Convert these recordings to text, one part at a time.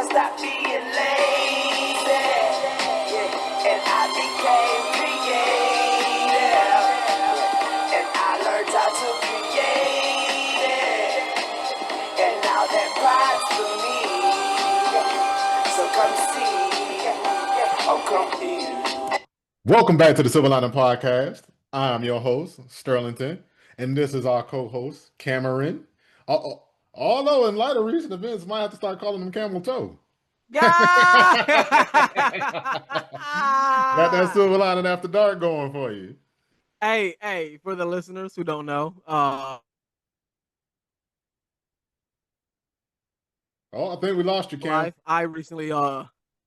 gonna stop being lazy. Yeah. And I became creative. And I learned how to create it. And now that pride's for me. So come see. Oh, come here. Welcome back to the Silver Lining Podcast. I'm your host, Sterlington, and this is our co-host, Cameron. Although in light of recent events, might have to start calling him Camel Toe. Yeah. Got that Silver Lining After Dark going for you. Hey, for the listeners who don't know, Oh, I think we lost you, Cam. I recently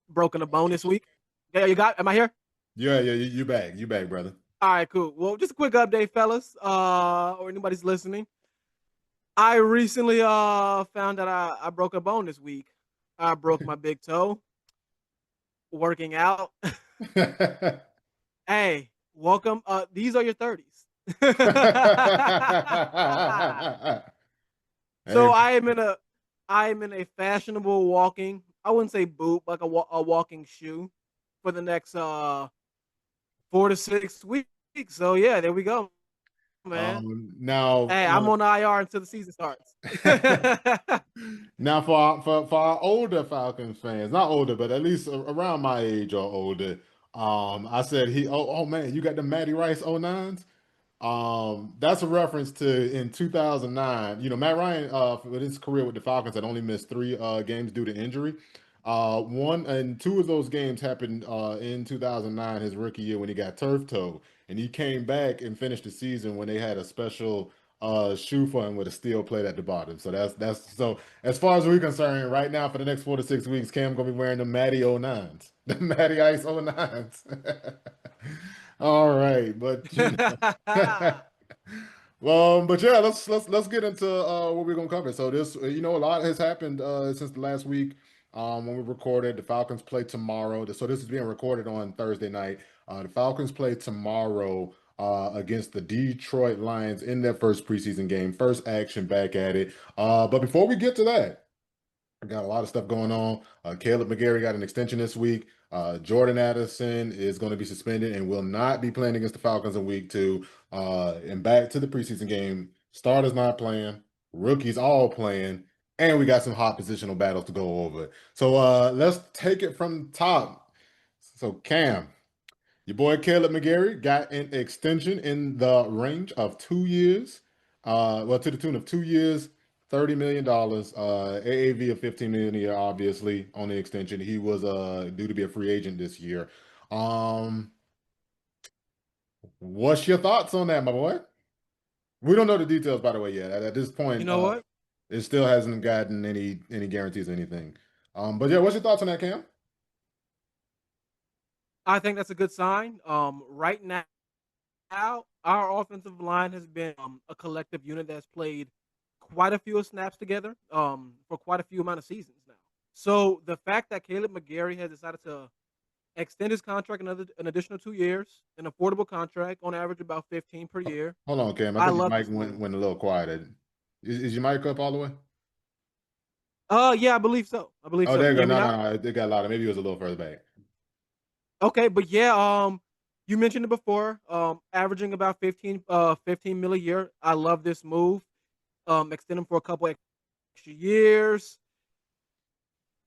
broken a bone this week. Yeah, am I here? Yeah, you back. You back, brother. All right, cool. Well, just a quick update, fellas, or anybody's listening. I recently found that I broke a bone this week. I broke my big toe working out. Hey, welcome. These are your 30s. So I am in a fashionable walking. I wouldn't say boot, like a walking shoe for the next 4 to 6 weeks. So yeah, there we go, man. Now, Hey, I'm on IR until the season starts. now for our older Falcons fans, not older, but at least around my age or older, I said oh man, you got the Matty Rice 09s? That's a reference to in 2009. You know, Matt Ryan, for his career with the Falcons, had only missed three games due to injury. One and two of those games happened in 2009, his rookie year, when he got turf toe, and he came back and finished the season when they had a special shoe for him with a steel plate at the bottom. So that's so as far as we're concerned, right now for the next 4 to 6 weeks, Cam gonna be wearing the Matty 09s, the Matty Ice 09s. All right, but well, but yeah, let's get into what we're gonna cover. So this, a lot has happened since the last week when we recorded. The Falcons play tomorrow. So this is being recorded on Thursday night. The Falcons play tomorrow against the Detroit Lions in their first preseason game, first action back at it. But before we get to that, I got a lot of stuff going on. Caleb McGarry got an extension this week. Jordan Addison is going to be suspended and will not be playing against the Falcons in week 2. And back to the preseason game. Starters not playing, rookies all playing, and we got some hot positional battles to go over. So let's take it from the top. So Cam, your boy Caleb McGarry got an extension in the range of 2 years. Well, to the tune of 2 years, $30 million, AAV of $15 million a year, obviously, on the extension. He was due to be a free agent this year. What's your thoughts on that, my boy? We don't know the details, by the way, yet. At this point, You know what? it still hasn't gotten any guarantees or anything. But yeah, what's your thoughts on that, Cam? I think that's a good sign. Right now, our offensive line has been a collective unit that's played quite a few snaps together for quite a few amount of seasons now. So the fact that Caleb McGarry has decided to extend his contract an additional 2 years, an affordable contract on average about 15 per year. Hold on, Cam. I I think your love mic this move. went a little quiet. Is your mic up all the way? Yeah, I believe so. Oh, there you go. Can you hear me now? No, it got louder. Maybe it was a little further back. Okay, but yeah, you mentioned it before, averaging about 15 mil a year. I love this move. Extend him for a couple extra years.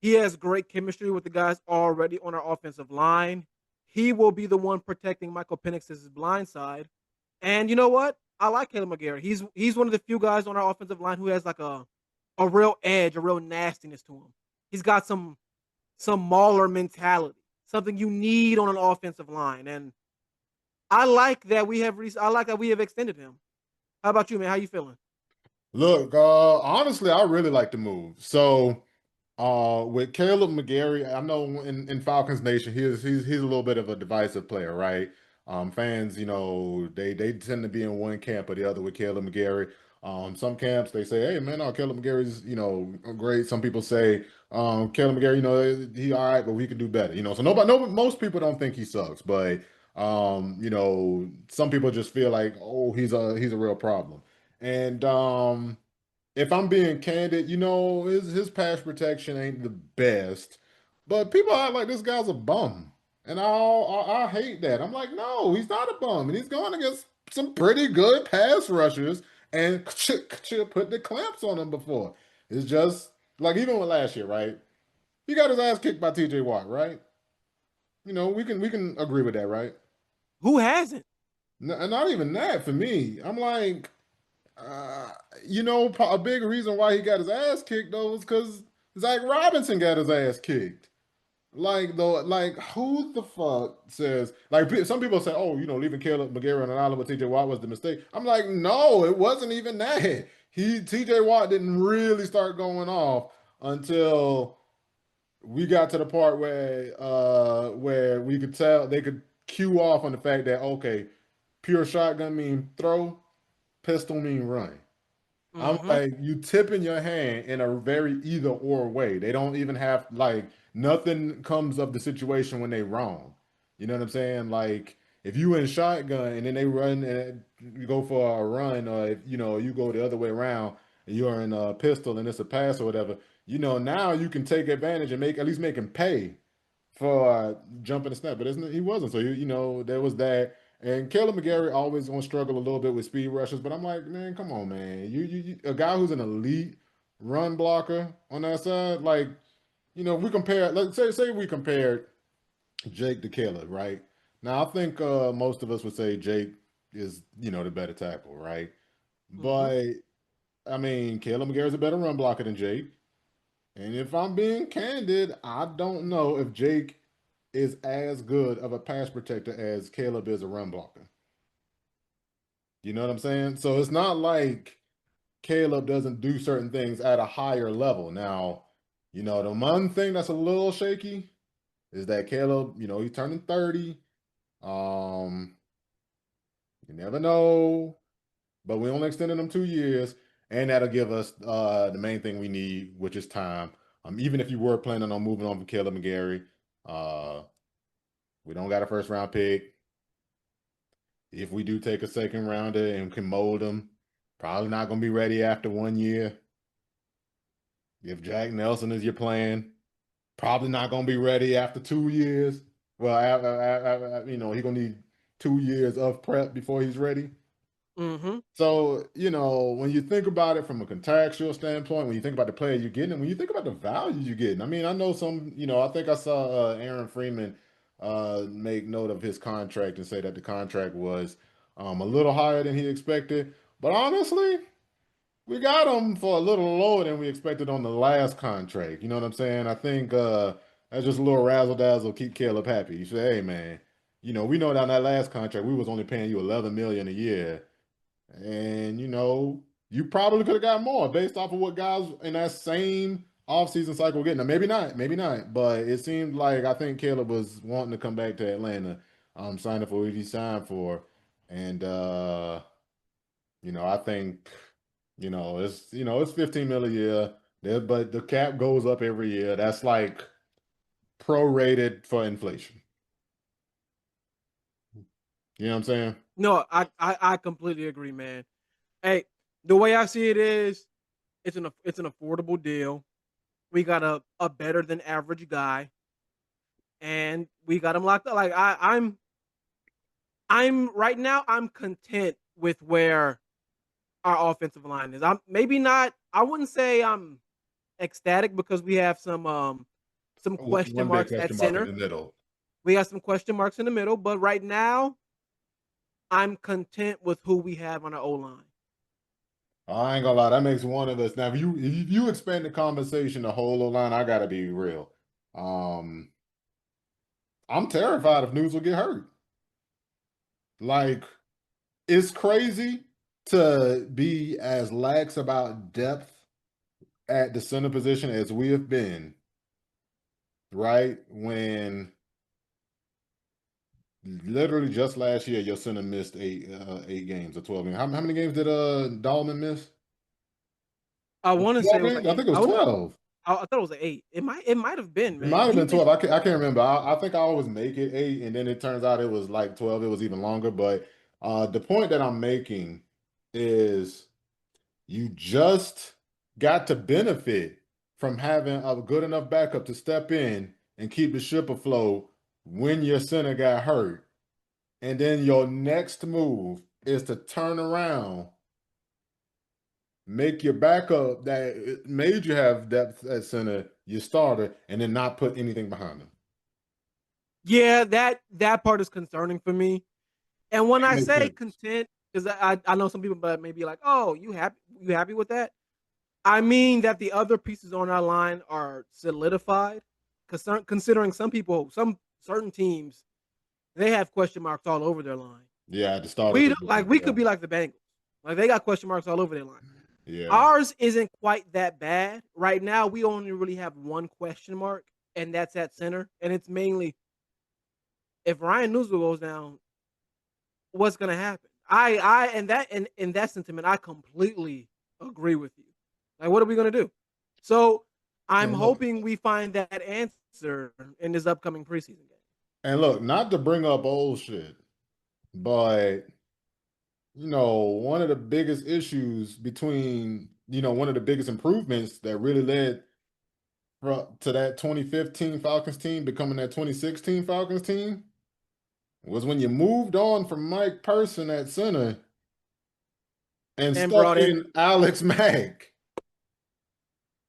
He has great chemistry with the guys already on our offensive line. He will be the one protecting Michael Penix's blind side. And you know what? I like Caleb McGarry. He's one of the few guys on our offensive line who has like a real edge, a real nastiness to him. He's got some mauler mentality, something you need on an offensive line. And I like that we have extended him. How about you, man? How you feeling? Look, honestly, I really like the move. So, with Caleb McGarry, I know in Falcons Nation, he's a little bit of a divisive player, right? Fans, they tend to be in one camp or the other with Caleb McGarry. Some camps they say, "Hey, man, no, Caleb McGarry's great." Some people say, "Caleb McGarry, he all right, but we could do better." So most people don't think he sucks, but some people just feel like, "Oh, he's a real problem." And if I'm being candid, his pass protection ain't the best, but people act like this guy's a bum, and I hate that. I'm like, no, he's not a bum, and he's going against some pretty good pass rushers, and put the clamps on him before. It's just like even with last year, right? He got his ass kicked by T.J. Watt, right? We can agree with that, right? Who hasn't? Not even that for me. I'm like, uh, a big reason why he got his ass kicked though is because Zach Robinson got his ass kicked. Like though, like who the fuck says like some people say, oh, leaving Caleb McGarry on an island with T.J. Watt was the mistake. I'm like, no, it wasn't even that. T.J. Watt didn't really start going off until we got to the part where we could tell they could cue off on the fact that okay, pure shotgun mean throw, pistol mean run. I'm Mm-hmm. like, you tipping your hand in a very either or way. They don't even have like nothing comes of the situation when they wrong. You know what I'm saying? Like if you in shotgun and then they run and you go for a run, or if you go the other way around and you're in a pistol and it's a pass or whatever, now you can take advantage and make at least make him pay for jumping the snap, but isn't it, he wasn't. So there was that. And Caleb McGarry always gonna struggle a little bit with speed rushes, but I'm like, man, come on, man. You a guy who's an elite run blocker on that side, like we compare. Let's say we compared Jake to Caleb, right? Now I think most of us would say Jake is the better tackle, right? Mm-hmm. But I mean, Caleb McGarry's a better run blocker than Jake. And if I'm being candid, I don't know if Jake is as good of a pass protector as Caleb is a run blocker. You know what I'm saying? So it's not like Caleb doesn't do certain things at a higher level. Now, the one thing that's a little shaky is that Caleb, he's turning 30. Um, you never know, but we only extended him 2 years, and that'll give us the main thing we need, which is time. Even if you were planning on moving on from Caleb and Gary, uh, we don't got a first round pick. If we do take a second rounder and can mold them, probably not going to be ready after 1 year. If Jack Nelson is your plan, probably not going to be ready after 2 years. Well, he's going to need 2 years of prep before he's ready. Mm-hmm. So, when you think about it from a contractual standpoint, when you think about the player you're getting, and when you think about the value you're getting, I mean, I know I think I saw Aaron Freeman make note of his contract and say that the contract was a little higher than he expected. But honestly, we got him for a little lower than we expected on the last contract. You know what I'm saying? I think that's just a little razzle dazzle, keep Caleb happy. You say, hey man, we know down that last contract we was only paying you 11 million a year. And you probably could have got more based off of what guys in that same offseason cycle were getting. Now, maybe not, but it seemed like I think Caleb was wanting to come back to Atlanta, signing for what he signed for. And I think, it's 15 million a year. There, but the cap goes up every year. That's like prorated for inflation. You know what I'm saying? No, I completely agree, man. Hey, the way I see it is, it's an affordable deal. We got a better than average guy, and we got him locked up. Like I'm right now. I'm content with where our offensive line is. I'm maybe not. I wouldn't say I'm ecstatic because we have some question One big marks at question mark in center. the middle. We got some question marks in the middle, but right now I'm content with who we have on our O line. I ain't gonna lie, that makes one of us. Now, if you expand the conversation the whole line, I gotta be real. Um, I'm terrified if News will get hurt. Like, it's crazy to be as lax about depth at the center position as we have been, right? When literally just last year, your center missed eight games or 12 games. How many games did Dahlman miss? I Was want it to say 12 it was like games? I eight. think it was 12. I thought it was an eight. It might have been, It might man. have He been missed. 12. I can't remember. I think I always make it 8, and then it turns out it was like 12. It was even longer. But the point that I'm making is you just got to benefit from having a good enough backup to step in and keep the ship afloat when your center got hurt. And then your next move is to turn around, make your backup that made you have depth at center your starter, and then not put anything behind them. Yeah, that part is concerning for me. And when It I makes say sense. content, because I know some people but may be like, oh, you happy with that? I mean that the other pieces on our line are solidified. Considering some people, some certain teams, they have question marks all over their line. Yeah, the starter We position. we Yeah. could be like the Bengals, like they got question marks all over their line. Yeah. Ours isn't quite that bad right now. We only really have one question mark, and that's at center, and it's mainly if Ryan Newswell goes down, what's going to happen? In that sentiment, I completely agree with you. Like, what are we going to do? So I'm And look, hoping we find that answer in this upcoming preseason game. not to bring up old shit, but one of the biggest issues between, one of the biggest improvements that really led to that 2015 Falcons team becoming that 2016 Falcons team was when you moved on from Mike Person at center and And stuck brought in in Alex Mack.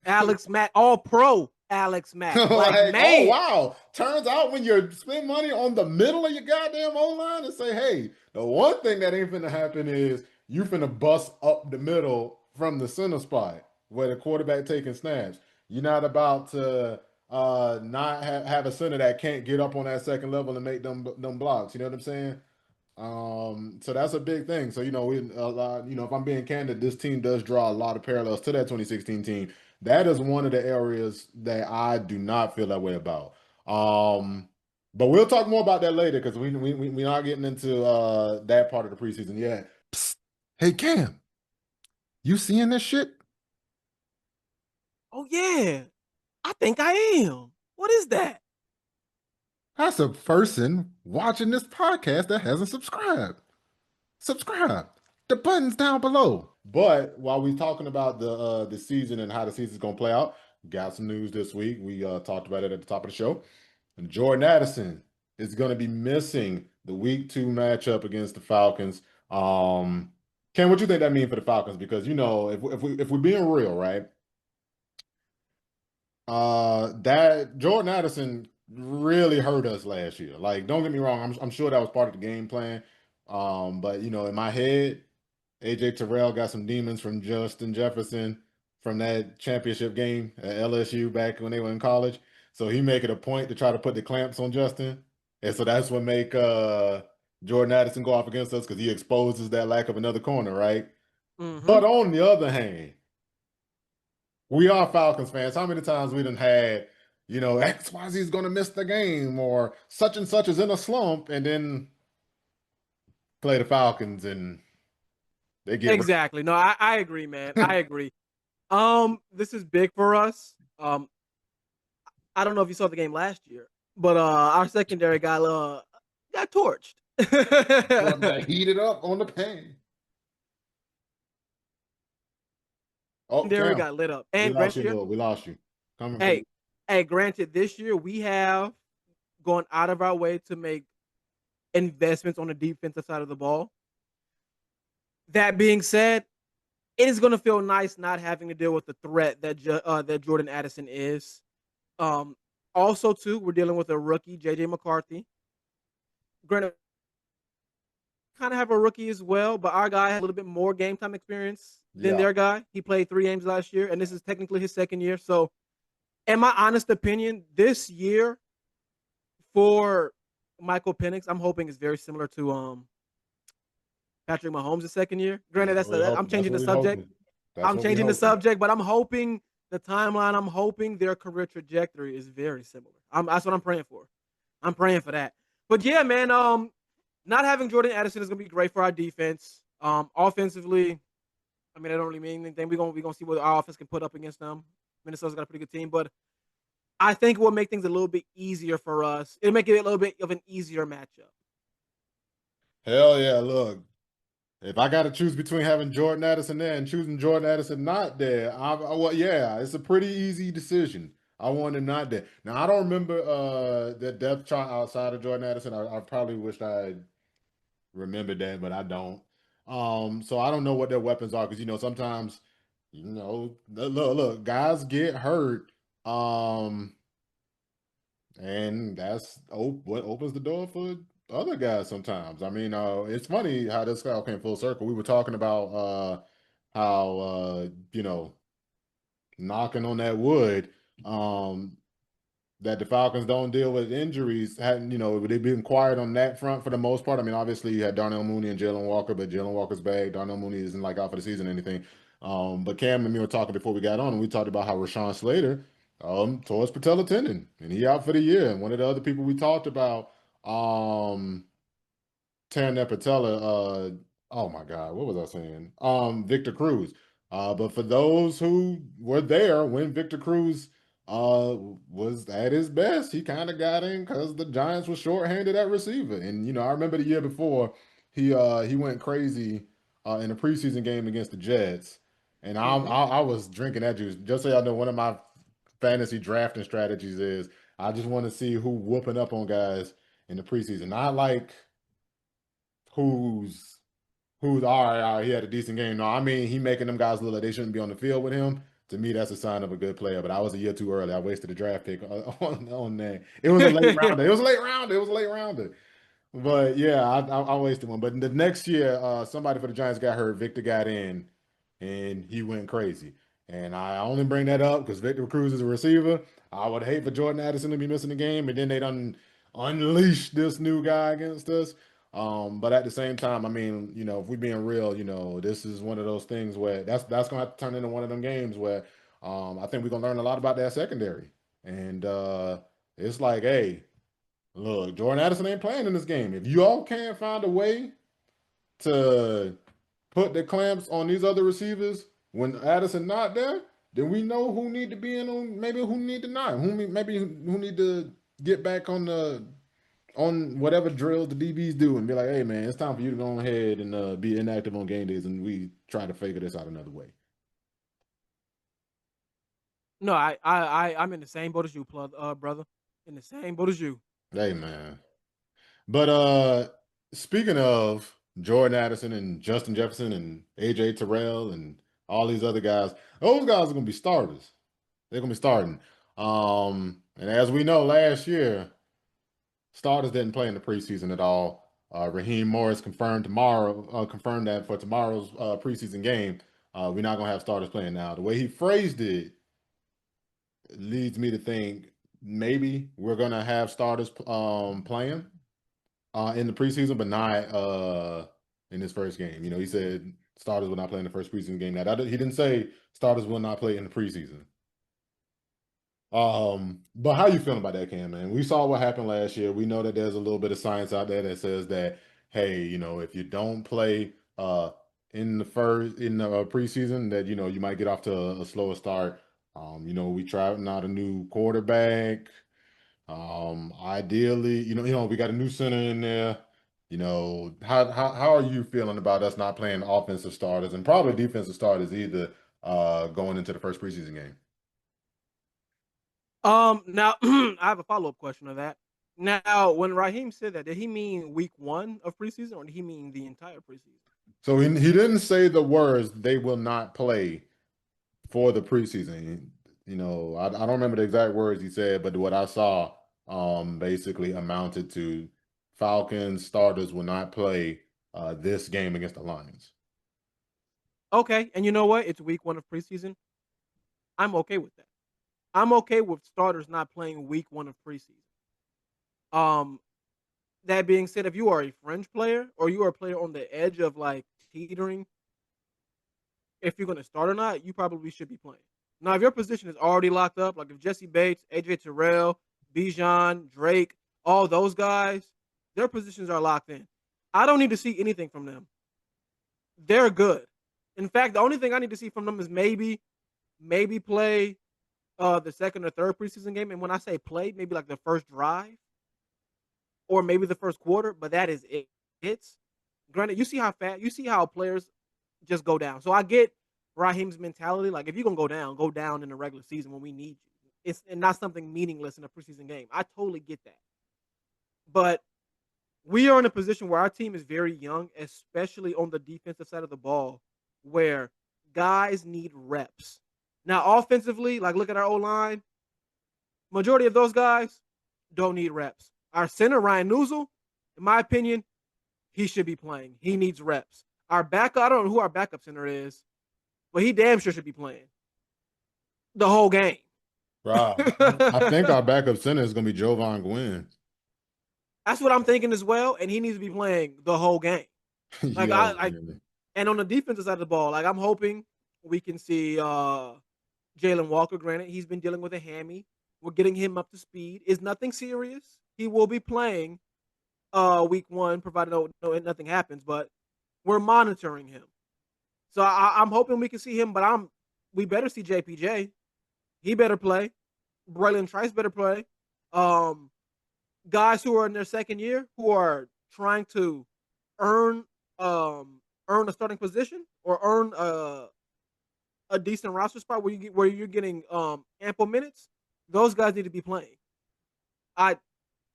Alex Mack, all pro Alex Mack. Like, Like, oh man. wow. Turns out when you spend money on the middle of your goddamn O-line and say, hey, the one thing that ain't finna happen is you finna bust up the middle from the center spot where the quarterback taking snaps. You're not about to not have a center that can't get up on that second level and make them blocks. You know what I'm saying? So that's a big thing. So, we a lot, if I'm being candid, this team does draw a lot of parallels to that 2016 team. That is one of the areas that I do not feel that way about. But we'll talk more about that later because we're not getting into that part of the preseason yet. Psst. Hey Cam, you seeing this shit? Oh yeah, I think I am. What is that? That's a person watching this podcast that hasn't subscribed. Subscribe. The button's down below. But while we're talking about the season and how the season's gonna play out, got some news this week. We talked about it at the top of the show. And Jordan Addison is gonna be missing the week 2 matchup against the Falcons. Ken, what you think that means for the Falcons? Because if we're being real, right? That Jordan Addison really hurt us last year. Like, don't get me wrong, I'm sure that was part of the game plan. But in my head, AJ Terrell got some demons from Justin Jefferson from that championship game at LSU back when they were in college. So he make it a point to try to put the clamps on Justin. And so that's what make Jordan Addison go off against us because he exposes that lack of another corner, right? Mm-hmm. But on the other hand, we are Falcons fans. How many times we done had, XYZ is going to miss the game or such and such is in a slump and then play the Falcons and they get Exactly. No, I agree, man. I agree. This is big for us. I don't know if you saw the game last year, but our secondary got torched. got heated up on the pain. Oh, Secondary Cam, got lit up. we And lost you, granted, Lord. We lost you. Coming from hey, granted, this year we have gone out of our way to make investments on the defensive side of the ball. That being said, it is going to feel nice not having to deal with the threat that Jordan Addison is. Um, Also, too, we're dealing with a rookie, JJ McCarthy. Granted, kind of have a rookie as well, but our guy has a little bit more game time experience than yeah. their guy. He played 3 games last year, and this is technically his second year. So, in my honest opinion, this year for Michael Penix, I'm hoping is very similar to Patrick Mahomes' second year. Granted, I'm That's changing what the we subject. hoping. That's I'm what we changing the hoping. subject, but I'm hoping the timeline. I'm hoping their career trajectory is very similar. That's what I'm praying for. I'm praying for that. But yeah, man. Not having Jordan Addison is gonna be great for our defense. Offensively, I mean, I don't really mean anything. We're gonna see what our offense can put up against them. Minnesota's got a pretty good team, but I think it will make things a little bit easier for us. It'll make it a little bit of an easier matchup. Hell yeah, look. If I got to choose between having Jordan Addison there and choosing Jordan Addison not there, well, yeah, it's a pretty easy decision. I want him not there. Now, I don't remember the depth chart outside of Jordan Addison. I probably wished I remembered that, but I don't. So I don't know what their weapons are because sometimes look, guys get hurt. Um, and that's what opens the door for other guys sometimes. I mean, it's funny how this all came full circle. We were talking about how knocking on that wood, um, that the Falcons don't deal with injuries. Hadn't they've been quiet on that front for the most part. I mean, obviously you had Darnell Mooney and Jalen Walker, but Jalen Walker's back. Darnell Mooney isn't like out for the season or anything. But Cam and me were talking before we got on, and we talked about how Rashawn Slater tore his patella tendon, and he out for the year. And one of the other people we talked about tearing that patella. Oh my God, what was I saying? Victor Cruz. But for those who were there when Victor Cruz was at his best, he kind of got in because the Giants were shorthanded at receiver. And I remember the year before he went crazy in a preseason game against the Jets, and Mm-hmm. I was drinking that juice. Just so y'all know, one of my fantasy drafting strategies is I just want to see who whooping up on guys in the preseason. Not like who's all right, he had a decent game. No, I mean he making them guys look like they shouldn't be on the field with him. To me, that's a sign of a good player. But I was a year too early. I wasted a draft pick on that. It was a late rounder. It was a late rounder. It was a late rounder. But yeah, I wasted one. But the next year, somebody for the Giants got hurt. Victor got in, and he went crazy. And I only bring that up because Victor Cruz is a receiver. I would hate for Jordan Addison to be missing the game, and then they done unleash this new guy against us. But at the same time, I mean, if we being real, this is one of those things where that's gonna have to turn into one of them games where I think we're gonna learn a lot about that secondary. And it's like, hey. Look, Jordan Addison ain't playing in this game. If you all can't find a way to put the clamps on these other receivers when Addison not there, then we know who need to be in on maybe who need to not. Who need to get back on whatever drills the DBs do and be like, hey man, it's time for you to go ahead and be inactive on game days and we try to figure this out another way. No, I'm in the same boat as you, brother. In the same boat as you. Hey man. But speaking of Jordan Addison and Justin Jefferson and AJ Terrell and all these other guys, those guys are gonna be starters. They're gonna be starting. And as we know, last year starters didn't play in the preseason at all. Raheem Morris confirmed that for tomorrow's preseason game, we're not gonna have starters playing now. The way he phrased it leads me to think maybe we're gonna have starters playing in the preseason, but not in his first game. He said starters will not play in the first preseason game. Now, he didn't say starters will not play in the preseason. But how you feeling about that, Cam, man? We saw what happened last year. We know that there's a little bit of science out there that says that, hey, if you don't play in the preseason, that you might get off to a slower start. We tried out a new quarterback. Ideally, we got a new center in there. How are you feeling about us not playing offensive starters and probably defensive starters either going into the first preseason game? Now I have a follow up question of that. Now, when Raheem said that, did he mean week 1 of preseason, or did he mean the entire preseason? So he didn't say the words they will not play for the preseason. I don't remember the exact words he said, but what I saw basically amounted to Falcons starters will not play this game against the Lions. Okay, and you know what? It's week 1 of preseason. I'm okay with that. I'm okay with starters not playing week 1 of preseason. Um, that being said, if you are a fringe player or you are a player on the edge of like teetering, if you're going to start or not, you probably should be playing. Now, if your position is already locked up, like if Jesse Bates, AJ Terrell, Bijan, Drake, all those guys, their positions are locked in. I don't need to see anything from them. They're good. In fact, the only thing I need to see from them is maybe play the second or third preseason game. And when I say play, maybe like the first drive or maybe the first quarter, but that is it. Granted, you see how players just go down. So I get Raheem's mentality. Like, if you're gonna go down in the regular season when we need you. It's and not something meaningless in a preseason game. I totally get that. But we are in a position where our team is very young, especially on the defensive side of the ball, where guys need reps. Now, offensively, like look at our O line. Majority of those guys don't need reps. Our center, Ryan Newsel, in my opinion, he should be playing. He needs reps. Our backup, I don't know who our backup center is, but he damn sure should be playing the whole game. Right. I think our backup center is going to be Jovan Gwynn. That's what I'm thinking as well, and he needs to be playing the whole game. Like Yeah. and on the defensive side of the ball, like I'm hoping we can see Jalen Walker. Granted, he's been dealing with a hammy. We're getting him up to speed. It's nothing serious. He will be playing week 1, provided nothing happens. But we're monitoring him, so I'm hoping we can see him. But we better see JPJ. He better play. Braylon Trice better play. Guys who are in their second year who are trying to earn earn a starting position or earn a decent roster spot where you're getting ample minutes, those guys need to be playing.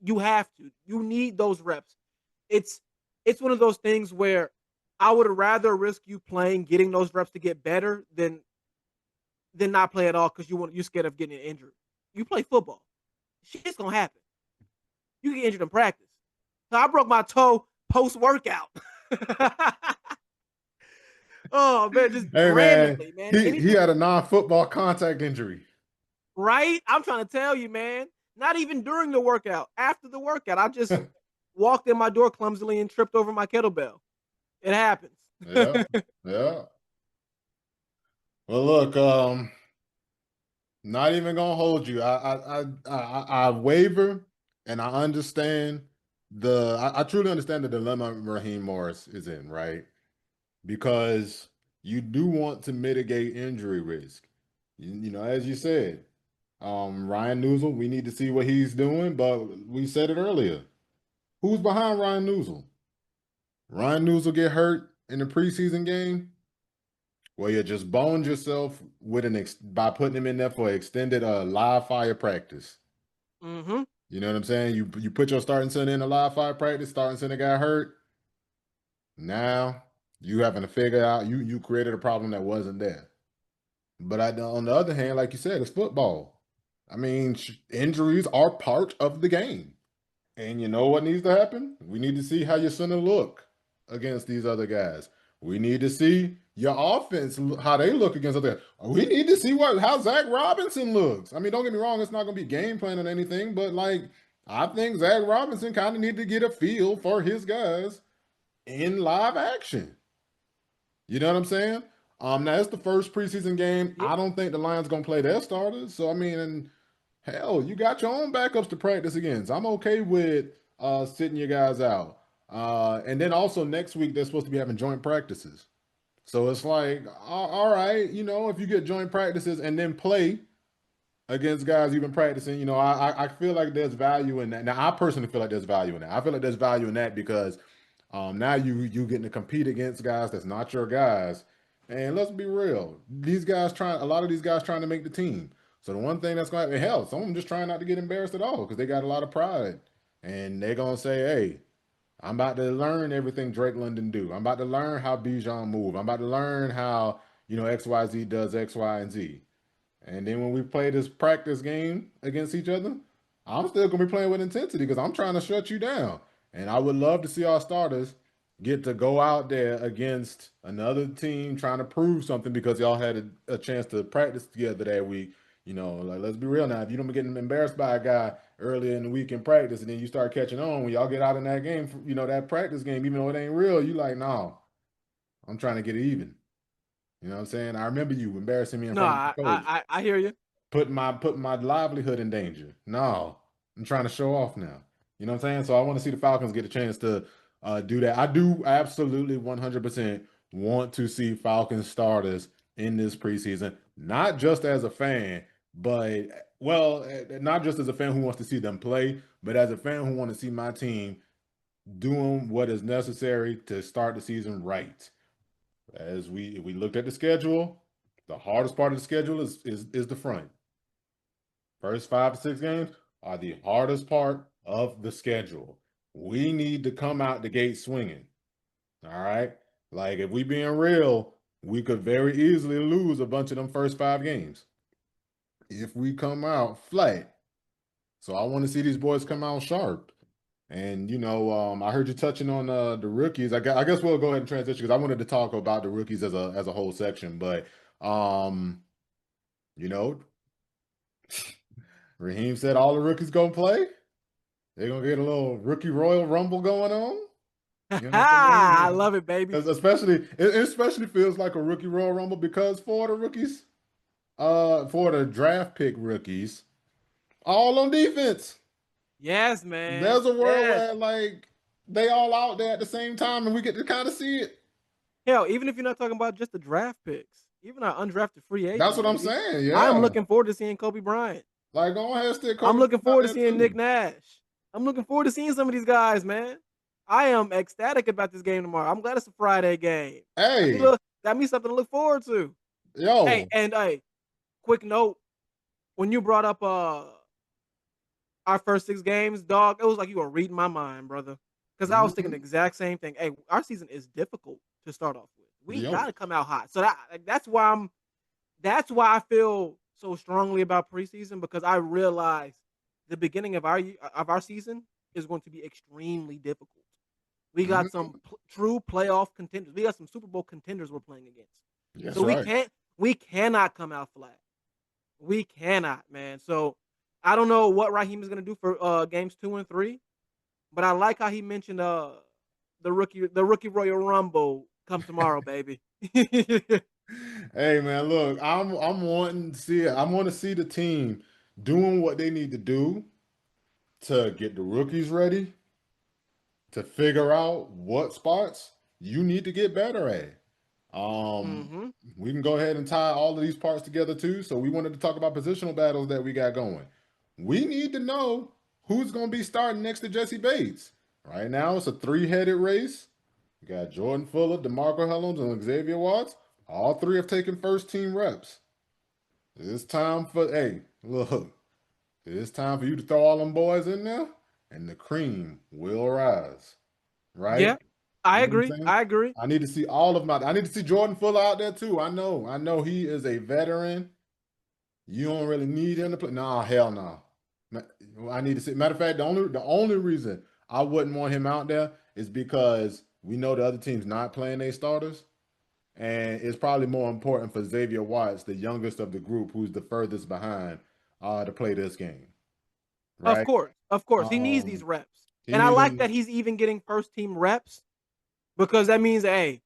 You have to. You need those reps. It's one of those things where I would rather risk you playing, getting those reps to get better than not play at all because you're scared of getting injured. You play football, shit's gonna happen. You get injured in practice. So I broke my toe post workout. Oh man, just Hey man, randomly, man. he had a non-football contact injury. Right? I'm trying to tell you, man. Not even during the workout. After the workout, I just walked in my door clumsily and tripped over my kettlebell. It happens. Yeah, yeah. Well, look, not even gonna hold you. I waver, and I understand I truly understand the dilemma Raheem Morris is in, right? Because you do want to mitigate injury risk. You know, as you said, Ryan Newsel, we need to see what he's doing, but we said it earlier. Who's behind Ryan Newsel? Ryan Newsel get hurt in the preseason game? Well, you just boned yourself with by putting him in there for extended live fire practice. Mm-hmm. You know what I'm saying? You put your starting center in a live fire practice, starting center got hurt. Now you having to figure out you created a problem that wasn't there. But on the other hand, like you said, it's football. I mean, injuries are part of the game. And you know what needs to happen? We need to see how your center look against these other guys. We need to see your offense, how they look against other guys. We need to see how Zach Robinson looks. I mean, don't get me wrong, it's not going to be game plan or anything, but like, I think Zach Robinson kind of need to get a feel for his guys in live action. You know what I'm saying? Now it's the first preseason game. Yeah. I don't think the Lions gonna play their starters. So I mean, and hell, you got your own backups to practice against. I'm okay with sitting your guys out. And then also next week they're supposed to be having joint practices. So it's like, all right, you know, if you get joint practices and then play against guys you've been practicing, you know, I feel like there's value in that. Now I personally feel like there's value in that. I feel like there's value in that because now you getting to compete against guys that's not your guys. And let's be real, a lot of these guys trying to make the team. So the one thing that's going to happen, hell, some of them just trying not to get embarrassed at all because they got a lot of pride. And they're going to say, hey, I'm about to learn everything Drake London do. I'm about to learn how Bijan move. I'm about to learn how, you know, XYZ does X, Y, and Z. And then when we play this practice game against each other, I'm still going to be playing with intensity because I'm trying to shut you down. And I would love to see our starters get to go out there against another team trying to prove something because y'all had a chance to practice together that week. You know, like let's be real now. If you don't be getting embarrassed by a guy earlier in the week in practice and then you start catching on when y'all get out in that game, you know, that practice game, even though it ain't real, you like, no, I'm trying to get it even. You know what I'm saying? I remember you embarrassing me in No, front of the coach, I hear you. putting my livelihood in danger. No, I'm trying to show off now. You know what I'm saying? So I want to see the Falcons get a chance to do that. I do absolutely 100% want to see Falcons starters in this preseason, not just as a fan, but well, not just as a fan who wants to see them play, but as a fan who wants to see my team doing what is necessary to start the season right. As we looked at the schedule, the hardest part of the schedule is the front. First 5 to 6 games are the hardest part of the schedule. We need to come out the gate swinging. All right. Like if we being real, we could very easily lose a bunch of them first 5 games if we come out flat. So I want to see these boys come out sharp. And I heard you touching on the rookies. I guess we'll go ahead and transition because I wanted to talk about the rookies as a whole section. But you know, Raheem said all the rookies gonna play. They're gonna get a little rookie Royal Rumble going on. You know what I'm I saying? love it, baby. 'Cause it especially feels like a rookie Royal Rumble because for the draft pick rookies, all on defense. Yes, man. There's a world Yes. where like they all out there at the same time and we get to kind of see it. Hell, even if you're not talking about just the draft picks, even our undrafted free That's agents, what I'm baby. saying. I'm Yeah. looking forward to seeing Kobe Bryant. Like go ahead, stick I'm Kobe looking out forward to there seeing Nick too. Nash. I'm looking forward to seeing some of these guys, man. I am ecstatic about this game tomorrow. I'm glad it's a Friday game. Hey, Got me something to look forward to. Hey, yo. and quick note, when you brought up our first 6 games, dog, it was like you were reading my mind, brother. Because I was thinking the Mhm. exact same thing. Hey, our season is difficult to start off with. We Yo. gotta come out hot. So that's why I feel so strongly about preseason because I realize the beginning of our season is going to be extremely difficult. We got some Mhm. true playoff contenders. We got some Super Bowl contenders we're playing against. That's So right. we cannot come out flat. We cannot, man. So I don't know what Raheem is going to do for games 2 and 3, but I like how he mentioned the rookie Royal Rumble come tomorrow, baby. Hey man, look, I'm wanting to see it. I want to see the team doing what they need to do to get the rookies ready, to figure out what spots you need to get better at. Um, hmm we can go ahead and tie all of these parts together too. So we wanted to talk about positional battles that we got going. We need to know who's going to be starting next to Jesse Bates. Right now, it's a three-headed race. You got Jordan Fuller, DeMarco Hellams, and Xavier Watts. All three have taken first team reps. It's time for, hey, look, it's time for you to throw all them boys in there, and the cream will rise. Right? Yeah, I You know what I'm agree. saying? I agree. I need to see all of my. I need to see Jordan Fuller out there too. I know he is a veteran. You don't really need him to play. Nah, hell no. I need to see. Matter of fact, the only reason I wouldn't want him out there is because we know the other team's not playing their starters, and it's probably more important for Xavier Watts, the youngest of the group, who's the furthest behind, to play this game. Of Right? course, of course, he needs these Um, reps, he and I needs like them. that he's even getting first team reps because that means, hey,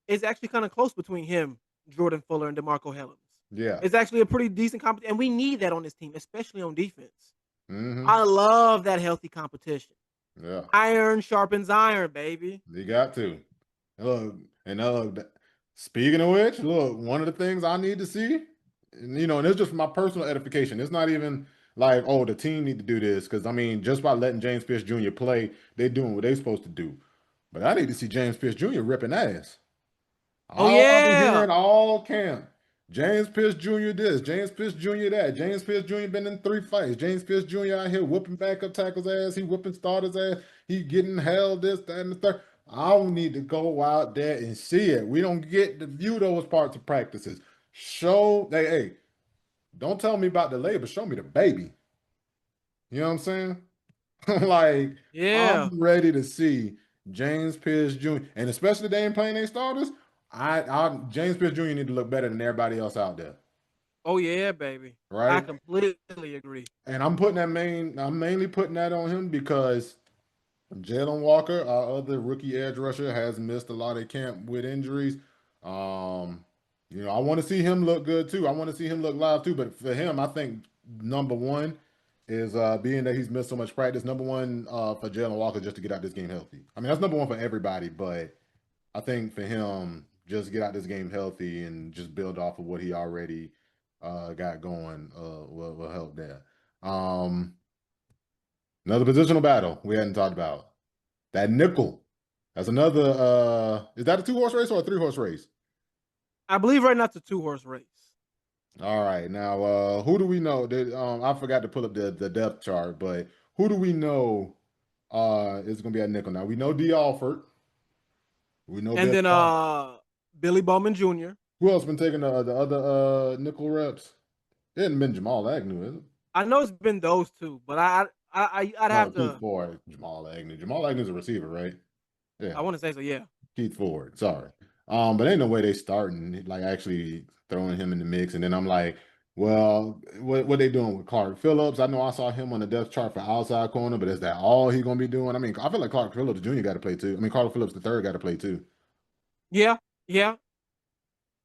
it's actually kind of close between him, Jordan Fuller, and DeMarco Hellams. Yeah. It's actually a pretty decent competition, and we need that on this team, especially on defense. Mm-hmm. I love that healthy competition. Yeah. Iron sharpens iron, baby. You got to. Look, and speaking of which, look, one of the things I need to see, and it's just my personal edification. It's not even like, oh, the team need to do this. Because, I mean, just by letting James Pierce Jr. play, they're doing what they're supposed to do. But I need to see James Pierce Jr. ripping ass. Oh All I've been yeah, hearing all camp. James Pierce Jr. this, James Pierce Jr. that. James Pierce Jr. been in 3 fights. James Pierce Jr. out here whooping backup tackles ass. He whooping starters ass. He getting held this, that, and the third. I don't need to go out there and see it. We don't get to view those parts of practices. Hey, don't tell me about the labor. Show me the baby. You know what I'm saying? Like, yeah. I'm ready to see James Pierce Jr. And especially they ain't playing their starters. James Pierce Jr. need to look better than everybody else out there, Oh yeah, baby. I right? completely agree. And I'm mainly putting that on him because Jalen Walker, our other rookie edge rusher, has missed a lot of camp with injuries. Um, I want to see him look good too. I want to see him look live too. But for him, I think number one is being that he's missed so much practice. Number one for Jalen Walker just to get out this game healthy. I mean, that's number one for everybody, but I think for him, just get out this game healthy and just build off of what he already got going will help there. Another positional battle we hadn't talked about. That nickel. That's another. Is that a 2-horse race or a 3-horse race? I believe right now it's a 2-horse race. All right. Now, who do we know? I forgot to pull up the depth chart, but who do we know is going to be at nickel? Now we know D. Alford. We know And Billy. then Billy Bowman Jr. Who else been taking the other nickel reps? It hadn't been Jamal Agnew, is it? I know it's been those two, but I'd No, have Keith to. Ford, Jamal Agnew. Jamal Agnew's a receiver, right? I Yeah, want to say so. Yeah. Keith Ford. Sorry. But ain't no way they starting like actually throwing him in the mix. And then I'm like, well, what they doing with Clark Phillips? I know I saw him on the depth chart for outside corner, but is that all he gonna be doing? I mean, I feel like Clark Phillips Jr. got to play too. I mean, Clark Phillips the third got to play too. Yeah. Yeah.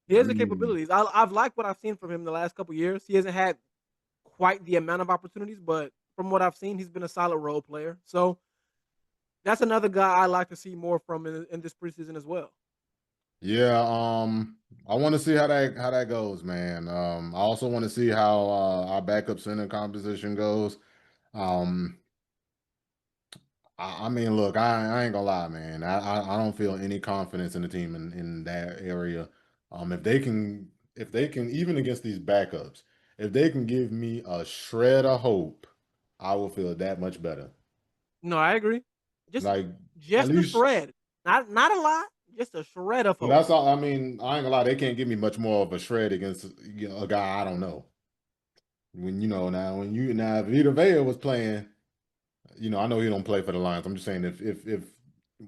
He I has the mean, capabilities. I've liked what I've seen from him the last couple years. He hasn't had quite the amount of opportunities, but from what I've seen, he's been a solid role player. So that's another guy I like to see more from in this preseason as well. yeah. I want to see how that goes, man. I also want to see how our backup center composition goes. Um, I mean, look, I ain't gonna lie, man. I don't feel any confidence in the team in that area. If they can even against these backups, if they can give me a shred of hope, I will feel that much better. No, I agree. Just Like at just a least, shred, not a lot, just a shred of but hope. that's all. I mean, I ain't gonna lie, they can't give me much more of a shred against a guy I don't know. When if Vita Vea was playing. I know he don't play for the Lions. I'm just saying if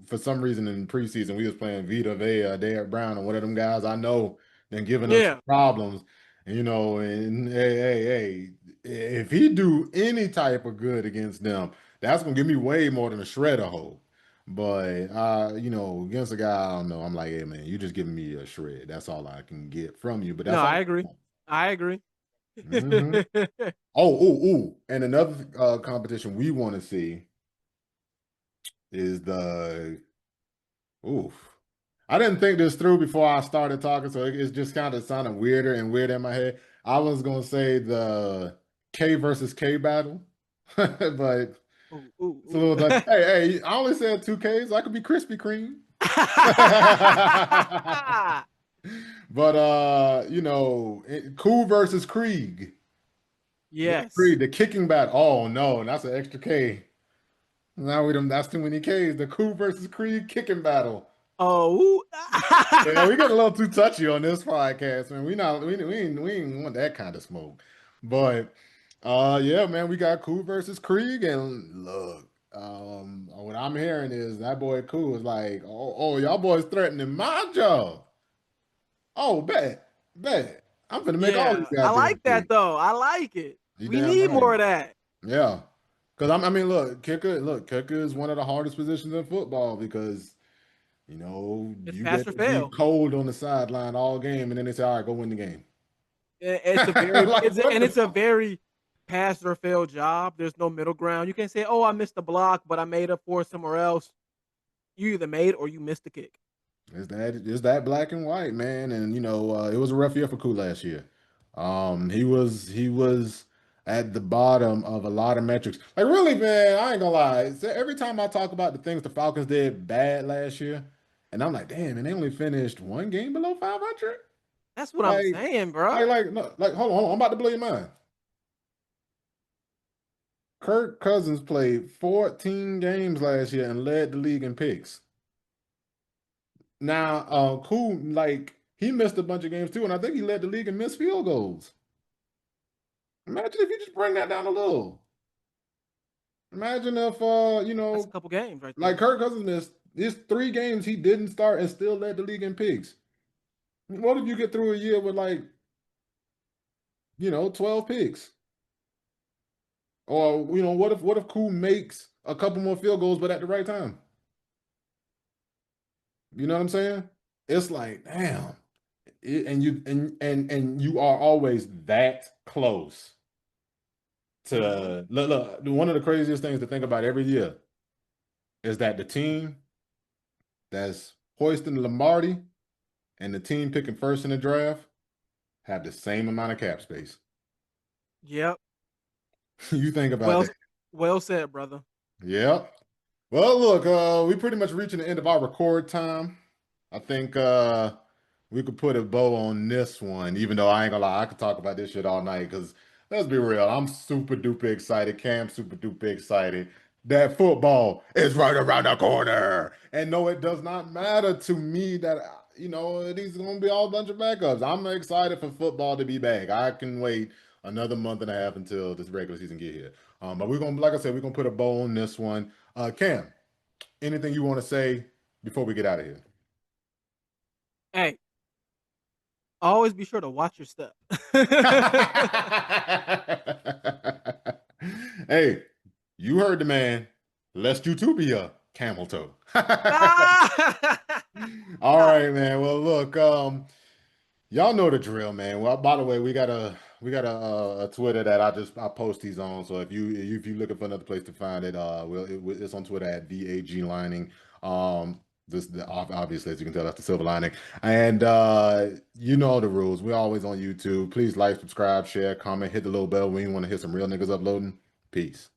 for some reason in preseason we was playing Vita Vea, Derek Brown, or one of them guys I know, then giving us Yeah. problems, and hey, if he do any type of good against them, that's gonna give me way more than a shred of hope. But against a guy I don't know, I'm like, hey man, you just giving me a shred. That's all I can get from you. But No, that's I all. agree. I agree. Hmm. Oh, and another competition we want to see is the oof. I didn't think this through before I started talking, so it's just kind of sounding weirder and weirder in my head. I was gonna say the K versus K battle, but Ooh, ooh, it's a ooh. little like, hey, I only said two Ks. I could be Krispy Kreme. But Cool versus Krieg. Yeah, Yes. Krieg, the kicking battle. Oh no, that's an extra K. Now that's too many Ks. The Cool versus Krieg kicking battle. Oh. Yeah, we get a little too touchy on this podcast, man. We ain't want that kind of smoke. But yeah, man, we got Cool versus Krieg, and look, what I'm hearing is that boy Cool is like, y'all boys threatening my job. Oh, bet. I'm gonna make all these Yeah, I goddamn like that picks. though. I like it. You We damn need right. more of that. Yeah. Because I mean, kicker is one of the hardest positions in football because It's you pass get or to be fail. cold on the sideline all game, and then they say, "All right, go win the game." It's a very Like what the it's a fuck? very pass or fail job. There's no middle ground. You can say, "Oh, I missed the block, but I made up for it somewhere else." You either made or you missed the kick. Is that black and white, man? And it was a rough year for Koo last year. He was at the bottom of a lot of metrics. Like really, man, I ain't gonna lie. Every time I talk about the things the Falcons did bad last year, and I'm like, damn, and they only finished one game below 500. That's what I'm Like, saying, bro. no, like, hold on, I'm about to blow your mind. Kirk Cousins played 14 games last year and led the league in picks. Now, Cool, like he missed a bunch of games too, and I think he led the league in missed field goals. Imagine if you just bring that down a little. Imagine if That's a couple games right like there. Kirk Cousins missed his 3 games he didn't start and still led the league in picks. What if you get through a year with like 12 picks? Or what if Cool makes a couple more field goals but at the right time? You know what I'm saying? It's like, damn. And you are always that close Hmm. to look. One of the craziest things to think about every year is that the team that's hoisting the Lombardi and the team picking first in the draft have the same amount of cap space. Yep. You think about Well, that. well said, brother. Yep. Well, look, we pretty much reaching the end of our record time. I think we could put a bow on this one, even though I ain't gonna lie, I could talk about this shit all night because let's be real, I'm super duper excited. Cam's super duper excited. That football is right around the corner. And no, it does not matter to me that these are gonna be all a bunch of backups. I'm excited for football to be back. I can wait another month and a half until this regular season get here. But we're gonna, like I said, we're gonna put a bow on this one. Cam, anything you want to say before we get out of here? Hey, always be sure to watch your step. Hey, you heard the man. Lest you too be a camel toe. Ah! All right, man. Well, look, y'all know the drill, man. Well, by the way, we got a Twitter that I post these on. So if you looking for another place to find it, it's on Twitter at VAG Lining. Obviously, as you can tell, that's the silver lining. And you know the rules. We're always on YouTube. Please like, subscribe, share, comment, hit the little bell when you want to hear some real niggas uploading. Peace.